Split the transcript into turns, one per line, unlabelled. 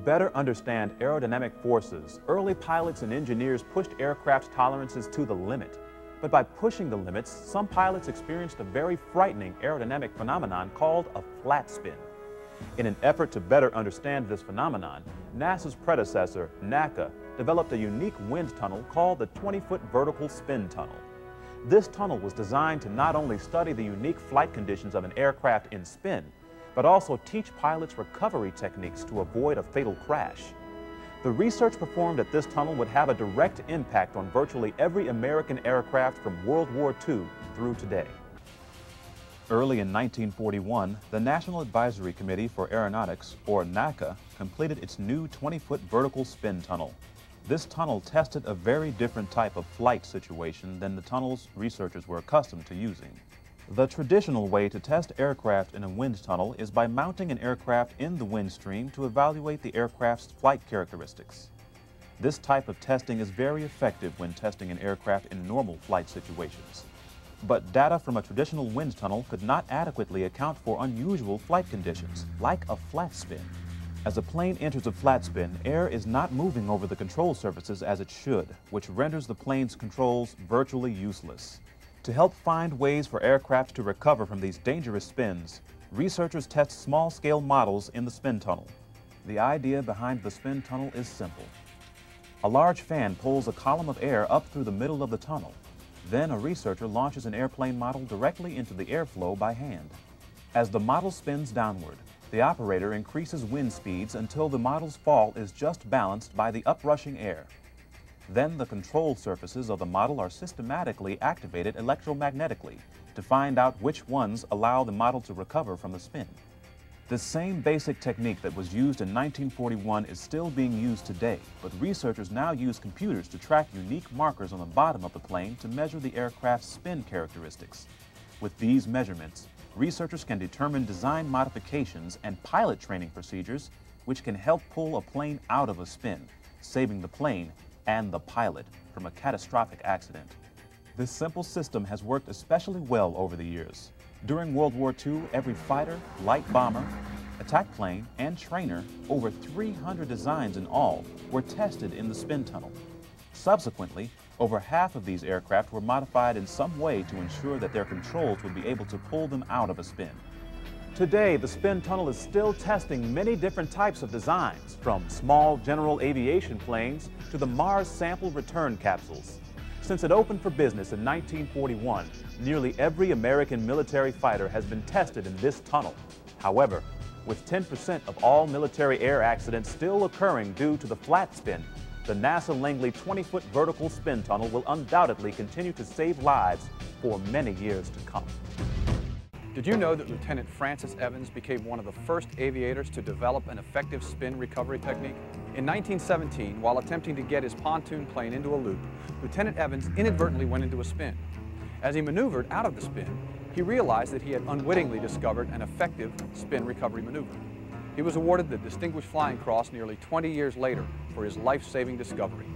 better understand aerodynamic forces, early pilots and engineers pushed aircraft's tolerances to the limit. But by pushing the limits, some pilots experienced a very frightening aerodynamic phenomenon called a flat spin. In an effort to better understand this phenomenon, NASA's predecessor, NACA, developed a unique wind tunnel called the 20-foot vertical spin tunnel. This tunnel was designed to not only study the unique flight conditions of an aircraft in spin, but also teach pilots recovery techniques to avoid a fatal crash. The research performed at this tunnel would have a direct impact on virtually every American aircraft from World War II through today. Early in 1941, the National Advisory Committee for Aeronautics, or NACA, completed its new 20-foot vertical spin tunnel. This tunnel tested a very different type of flight situation than the tunnels researchers were accustomed to using. The traditional way to test aircraft in a wind tunnel is by mounting an aircraft in the wind stream to evaluate the aircraft's flight characteristics. This type of testing is very effective when testing an aircraft in normal flight situations. But data from a traditional wind tunnel could not adequately account for unusual flight conditions, like a flat spin. As a plane enters a flat spin, air is not moving over the control surfaces as it should, which renders the plane's controls virtually useless. To help find ways for aircraft to recover from these dangerous spins, researchers test small-scale models in the spin tunnel. The idea behind the spin tunnel is simple. A large fan pulls a column of air up through the middle of the tunnel. Then a researcher launches an airplane model directly into the airflow by hand. As the model spins downward, the operator increases wind speeds until the model's fall is just balanced by the uprushing air. Then the control surfaces of the model are systematically activated electromagnetically to find out which ones allow the model to recover from the spin. The same basic technique that was used in 1941 is still being used today, but researchers now use computers to track unique markers on the bottom of the plane to measure the aircraft's spin characteristics. With these measurements, researchers can determine design modifications and pilot training procedures which can help pull a plane out of a spin, saving the plane and the pilot from a catastrophic accident. This simple system has worked especially well over the years. During World War II, every fighter, light bomber, attack plane, and trainer, over 300 designs in all, were tested in the spin tunnel. Subsequently, over half of these aircraft were modified in some way to ensure that their controls would be able to pull them out of a spin. Today, the spin tunnel is still testing many different types of designs, from small general aviation planes to the Mars sample return capsules. Since it opened for business in 1941, nearly every American military fighter has been tested in this tunnel. However, with 10% of all military air accidents still occurring due to the flat spin, the NASA Langley 20-foot vertical spin tunnel will undoubtedly continue to save lives for many years to come.
Did you know that Lieutenant Francis Evans became one of the first aviators to develop an effective spin recovery technique? In 1917, while attempting to get his pontoon plane into a loop, Lieutenant Evans inadvertently went into a spin. As he maneuvered out of the spin, he realized that he had unwittingly discovered an effective spin recovery maneuver. He was awarded the Distinguished Flying Cross nearly 20 years later for his life-saving discovery.